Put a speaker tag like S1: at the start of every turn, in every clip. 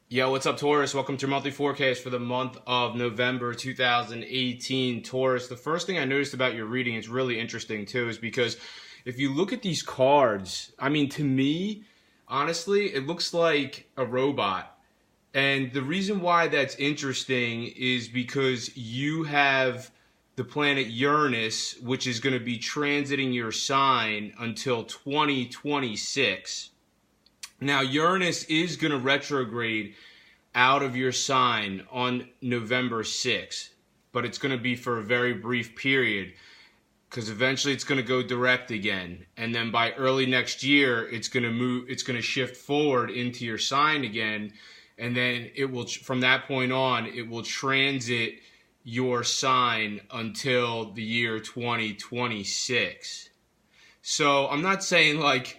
S1: Yo, what's up, Taurus? Welcome to your monthly forecast for the month of November 2018. Taurus, the first thing I noticed about your reading, it's really interesting too, is because if you look at these cards, I mean, to me, honestly, it looks like a robot. And the reason why that's interesting is because you have the planet Uranus, which is going to be transiting your sign until 2026. Now, Uranus is going to retrograde out of your sign on November 6th, but it's going to be for a very brief period because eventually it's going to go direct again. And then by early next year, it's going to shift forward into your sign again. And then it will, from that point on, it will transit your sign until the year 2026. So I'm not saying like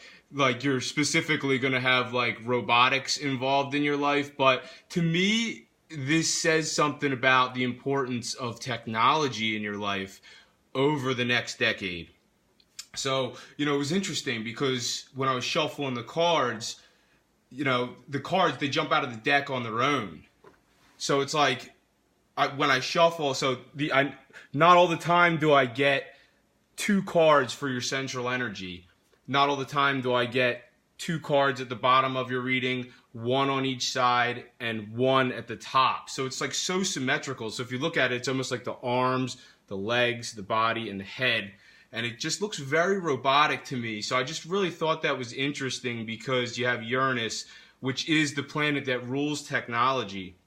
S1: you're specifically going to have like robotics involved in your life, but to me this says something about the importance of technology in your life over the next decade. So, it was interesting because when I was shuffling the cards, the cards, they jump out of the deck on their own. So it's like when I shuffle, not all the time do I get two cards for your central energy. Not all the time do I get two cards at the bottom of your reading, one on each side and one at the top. So it's like so symmetrical. So if you look at it, it's almost like the arms, the legs, the body, and the head. And it just looks very robotic to me. So I just really thought that was interesting because you have Uranus, which is the planet that rules technology,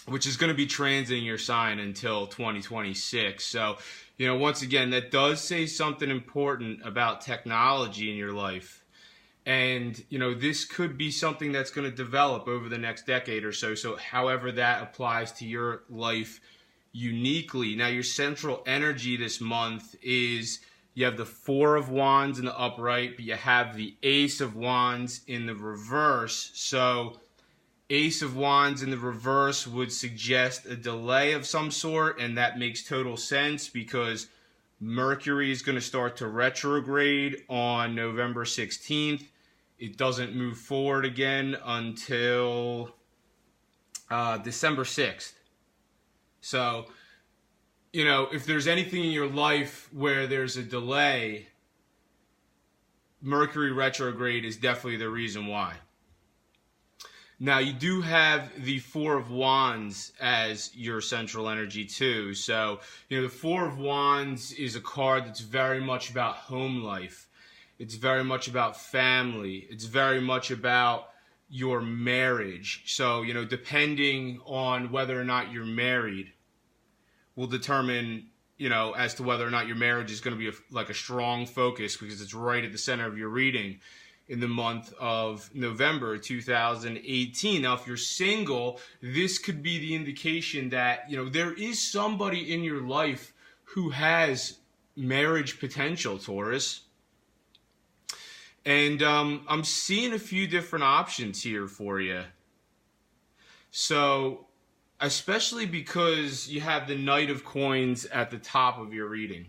S1: which is going to be transiting your sign until 2026. So, once again, that does say something important about technology in your life. And, this could be something that's going to develop over the next decade or so. So however that applies to your life uniquely. Now, your central energy this month is you have the Four of Wands in the upright, but you have the Ace of Wands in the reverse. So Ace of Wands in the reverse would suggest a delay of some sort, and that makes total sense because Mercury is going to start to retrograde on November 16th. It doesn't move forward again until December 6th. So, if there's anything in your life where there's a delay, Mercury retrograde is definitely the reason why. Now, you do have the Four of Wands as your central energy too. So, the Four of Wands is a card that's very much about home life. It's very much about family. It's very much about your marriage. So, depending on whether or not you're married will determine, as to whether or not your marriage is going to be like a strong focus because it's right at the center of your reading in the month of November 2018. Now, if you're single, this could be the indication that, there is somebody in your life who has marriage potential, Taurus. And I'm seeing a few different options here for you. So, especially because you have the Knight of Coins at the top of your reading.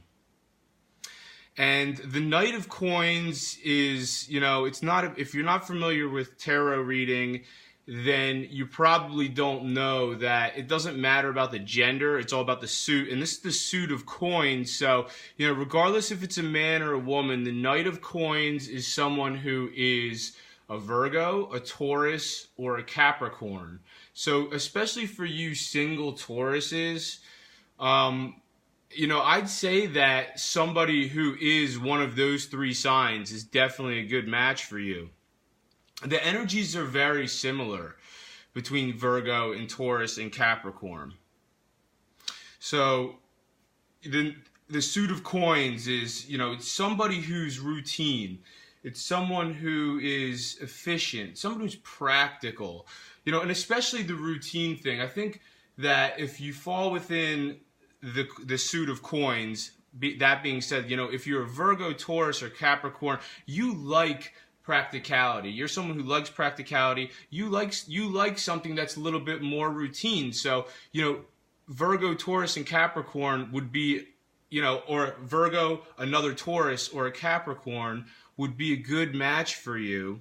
S1: And the Knight of Coins is, it's not, if you're not familiar with tarot reading, then you probably don't know that it doesn't matter about the gender. It's all about the suit. And this is the suit of coins. So, regardless if it's a man or a woman, the Knight of Coins is someone who is a Virgo, a Taurus, or a Capricorn. So, especially for you single Tauruses, I'd say that somebody who is one of those three signs is definitely a good match for you. The energies are very similar between Virgo and Taurus and Capricorn. So the suit of coins is, it's somebody who's routine. It's someone who is efficient, someone who's practical, and especially the routine thing. I think that if you fall within the suit of coins, that being said, if you're a Virgo, Taurus, or Capricorn, you like practicality. You're someone who likes practicality. You like something that's a little bit more routine. So, Virgo, Taurus, and Capricorn would be, or Virgo, another Taurus, or a Capricorn would be a good match for you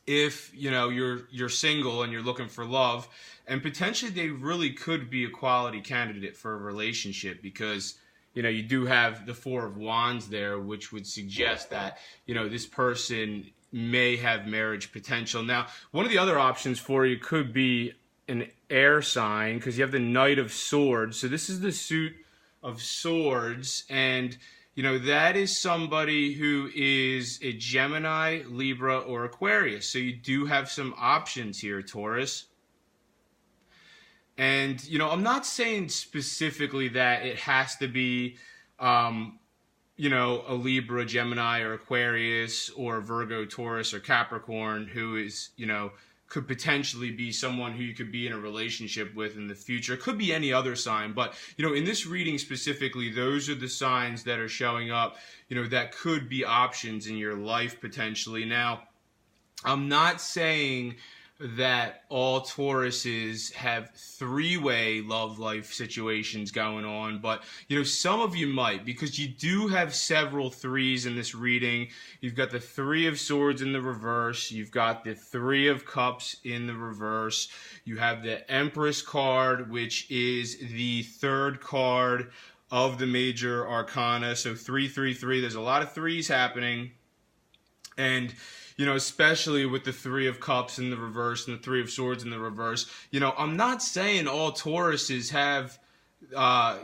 S1: if, you know, you're single and you're looking for love, and potentially they really could be a quality candidate for a relationship, because, you know, you do have the Four of Wands there, which would suggest that, you know, this person may have marriage potential. Now, one of the other options for you could be an air sign, because you have the Knight of Swords. So this is the suit of swords, and you know, that is somebody who is a Gemini, Libra, or Aquarius. So you do have some options here, Taurus. And, you know, I'm not saying specifically that it has to be, you know, a Libra, Gemini, or Aquarius, or Virgo, Taurus, or Capricorn who is, you know, could potentially be someone who you could be in a relationship with in the future. It could be any other sign, but, you know, in this reading specifically, those are the signs that are showing up, you know, that could be options in your life potentially. Now, I'm not saying that all Tauruses have three-way love life situations going on, but, you know, some of you might, because you do have several threes in this reading. You've got the Three of Swords in the reverse. You've got the Three of Cups in the reverse. You have the Empress card, which is the third card of the major arcana. So 333. There's a lot of threes happening. And, you know, especially with the Three of Cups in the reverse and the Three of Swords in the reverse, you know, I'm not saying all Tauruses have,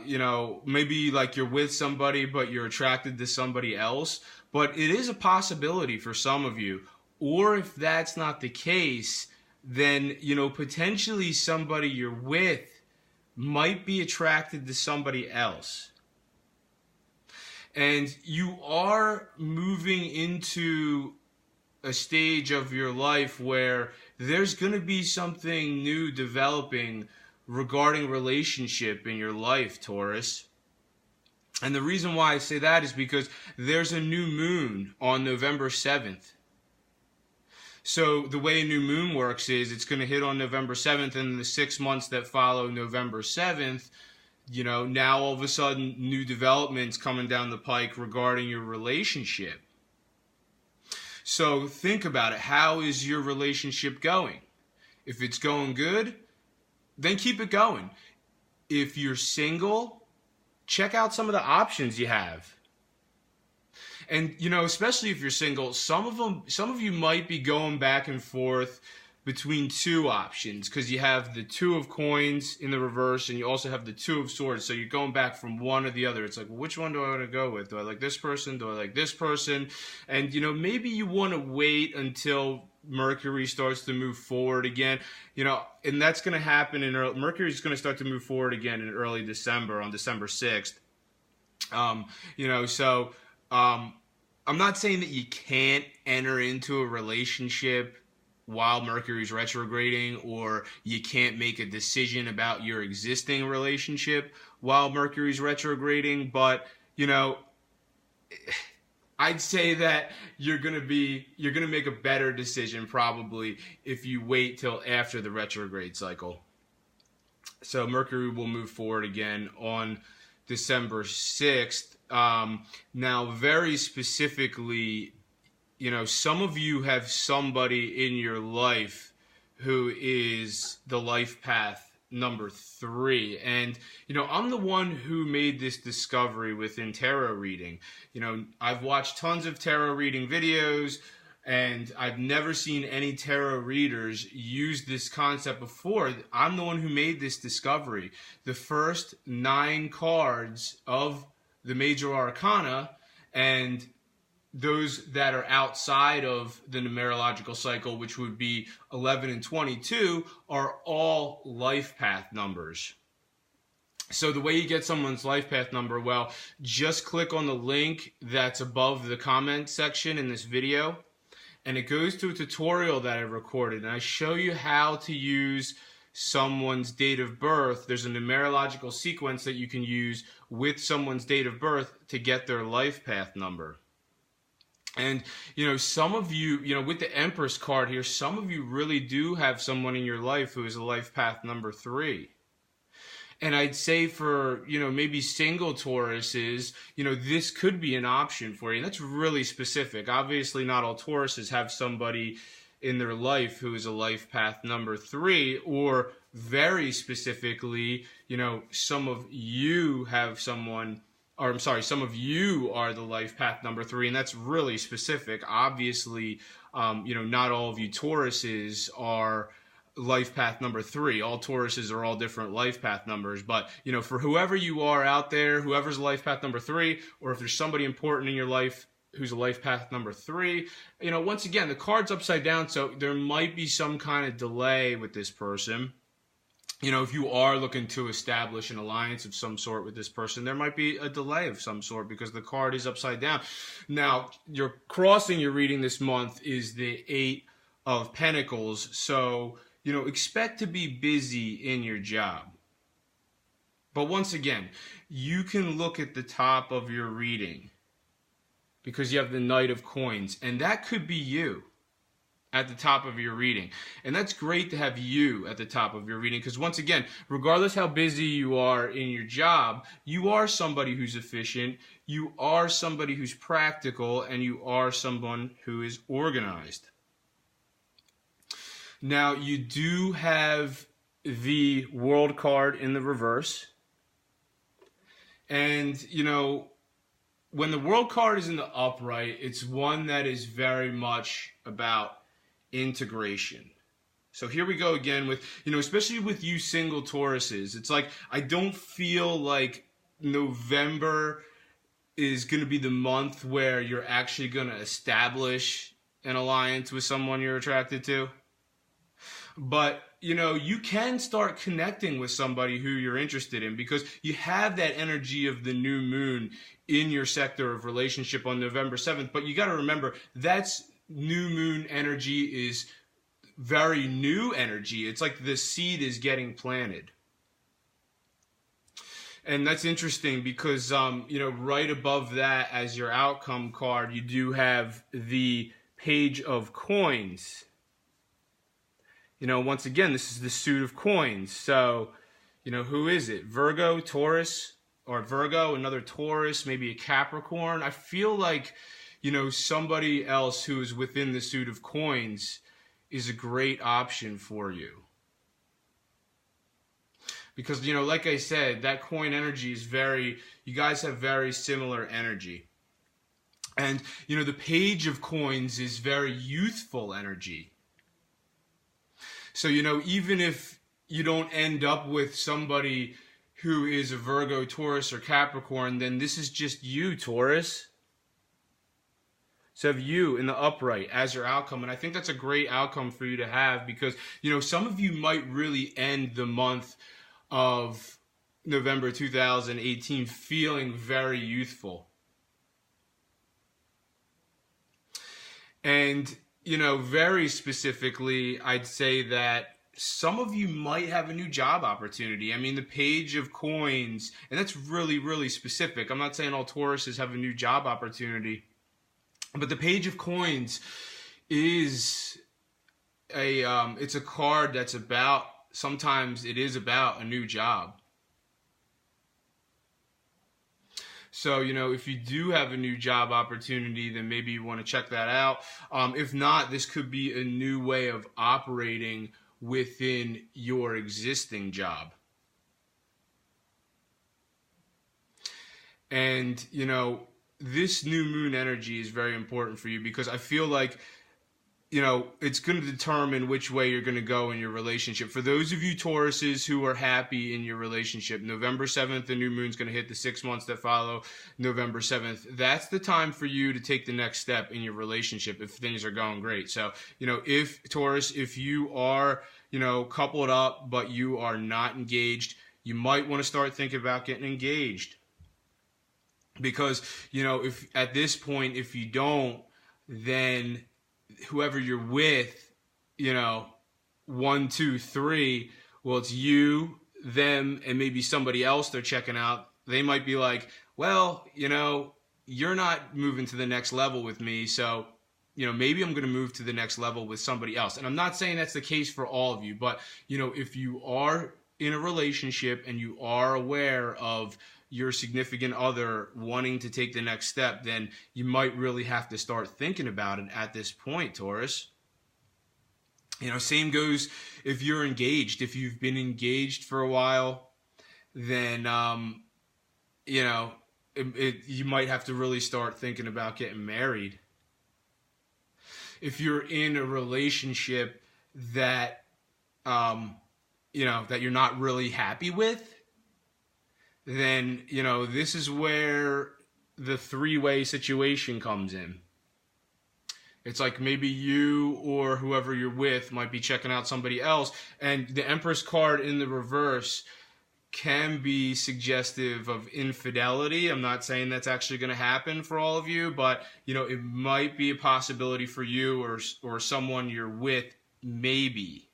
S1: you know, maybe like you're with somebody, but you're attracted to somebody else. But it is a possibility for some of you. Or if that's not the case, then, you know, potentially somebody you're with might be attracted to somebody else. And you are moving into a stage of your life where there's going to be something new developing regarding relationship in your life, Taurus. And the reason why I say that is because there's a new moon on November 7th. So the way a new moon works is it's going to hit on November 7th, and in the 6 months that follow November 7th, you know, now all of a sudden new developments coming down the pike regarding your relationship. So think about it. How is your relationship going? If it's going good, then keep it going. If you're single, check out some of the options you have. And, you know, especially if you're single, some of you might be going back and forth between two options, because you have the Two of Coins in the reverse and you also have the Two of Swords. So you're going back from one or the other. It's like, well, which one do I want to go with? Do I like this person? Do I like this person? And, you know, maybe you want to wait until Mercury starts to move forward again, you know, and that's going to happen Mercury's going to start to move forward again in early December, on December 6th. You know, so I'm not saying that you can't enter into a relationship while Mercury's retrograding, or you can't make a decision about your existing relationship while Mercury's retrograding, but, you know, I'd say that you're going to make a better decision probably if you wait till after the retrograde cycle. So Mercury will move forward again on December 6th. Now, very specifically, you know, some of you have somebody in your life who is the life path number 3. And, you know, I'm the one who made this discovery within tarot reading. You know, I've watched tons of tarot reading videos, and I've never seen any tarot readers use this concept before. I'm the one who made this discovery. The first 9 cards of the major arcana, and those that are outside of the numerological cycle, which would be 11 and 22, are all life path numbers. So the way you get someone's life path number, well, just click on the link that's above the comment section in this video, and it goes to a tutorial that I recorded, and I show you how to use someone's date of birth. There's a numerological sequence that you can use with someone's date of birth to get their life path number. And, you know, some of you, you know, with the Empress card here, some of you really do have someone in your life who is a life path number 3. And I'd say for, you know, maybe single Tauruses, you know, this could be an option for you. And that's really specific. Obviously, not all Tauruses have somebody in their life who is a life path number 3, or very specifically, some of you have someone, or I'm sorry, some of you are the life path number 3, and that's really specific. Obviously, not all of you Tauruses are life path number 3. All Tauruses are all different life path numbers, but for whoever you are out there, whoever's life path number 3, or if there's somebody important in your life who's a life path number 3, once again, the card's upside down, so there might be some kind of delay with this person. If you are looking to establish an alliance of some sort with this person, there might be a delay of some sort because the card is upside down. Now, your crossing you're reading this month is the 8 of Pentacles, so expect to be busy in your job. But once again, you can look at the top of your reading because you have the Knight of Coins, and that could be you at the top of your reading. And that's great to have you at the top of your reading because once again, regardless how busy you are in your job, you are somebody who's efficient, you are somebody who's practical, and you are someone who is organized. Now, you do have the World card in the reverse. And, when the World card is in the upright, it's one that is very much about integration. So here we go again with, especially with you single Tauruses. It's like, I don't feel like November is going to be the month where you're actually going to establish an alliance with someone you're attracted to. But, you can start connecting with somebody who you're interested in because you have that energy of the new moon in your sector of relationship on November 7th. But you got to remember, that's new moon energy is very new energy. It's like the seed is getting planted. And that's interesting because, right above that as your outcome card, you do have the Page of Coins. Once again, this is the suit of coins. So, who is it? Virgo, Taurus, or Virgo, another Taurus, maybe a Capricorn. I feel like, somebody else who is within the suit of coins is a great option for you. Because, like I said, that coin energy is you guys have very similar energy. And, the Page of Coins is very youthful energy. So, even if you don't end up with somebody who is a Virgo, Taurus, or Capricorn, then this is just you, Taurus. So have you in the upright as your outcome. And I think that's a great outcome for you to have because, some of you might really end the month of November 2018 feeling very youthful. And very specifically, I'd say that some of you might have a new job opportunity. I mean, the Page of Coins, and that's really, really specific. I'm not saying all Tauruses have a new job opportunity, but the Page of Coins is it's a card that's sometimes it is about a new job. So, if you do have a new job opportunity, then maybe you want to check that out. If not, this could be a new way of operating within your existing job. And, this new moon energy is very important for you because I feel like, it's going to determine which way you're going to go in your relationship. For those of you Tauruses who are happy in your relationship, November 7th, the new moon's going to hit the 6 months that follow November 7th. That's the time for you to take the next step in your relationship if things are going great. So, if Taurus, if you are, coupled up, but you are not engaged, you might want to start thinking about getting engaged. Because, if at this point, if you don't, then whoever you're with, 1, 2, 3, well, it's you, them, and maybe somebody else they're checking out. They might be like, well, you're not moving to the next level with me, so, maybe I'm going to move to the next level with somebody else. And I'm not saying that's the case for all of you, but, if you are in a relationship and you are aware of your significant other wanting to take the next step, then you might really have to start thinking about it at this point, Taurus. Same goes if you're engaged. If you've been engaged for a while, then, you might have to really start thinking about getting married. If you're in a relationship that, that you're not really happy with, then, this is where the three-way situation comes in. It's like maybe you or whoever you're with might be checking out somebody else, and the Empress card in the reverse can be suggestive of infidelity. I'm not saying that's actually going to happen for all of you, but it might be a possibility for you or someone you're with, maybe.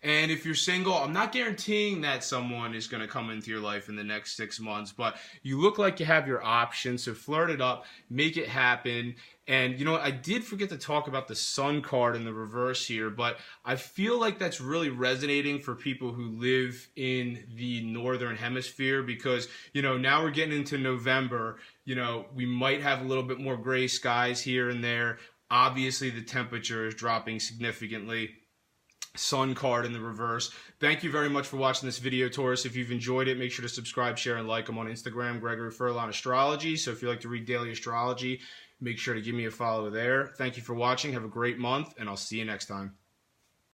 S1: And if you're single, I'm not guaranteeing that someone is going to come into your life in the next 6 months, but you look like you have your options, so flirt it up, make it happen. And you know what, I did forget to talk about the Sun card in the reverse here, but I feel like that's really resonating for people who live in the Northern Hemisphere because, now we're getting into November, we might have a little bit more gray skies here and there. Obviously, the temperature is dropping significantly. Sun card in the reverse. Thank you very much for watching this video, Taurus. If you've enjoyed it, make sure to subscribe, share, and like. I'm on Instagram, Gregory Furlan Astrology. So if you like to read daily astrology, make sure to give me a follow there. Thank you for watching. Have a great month, and I'll see you next time.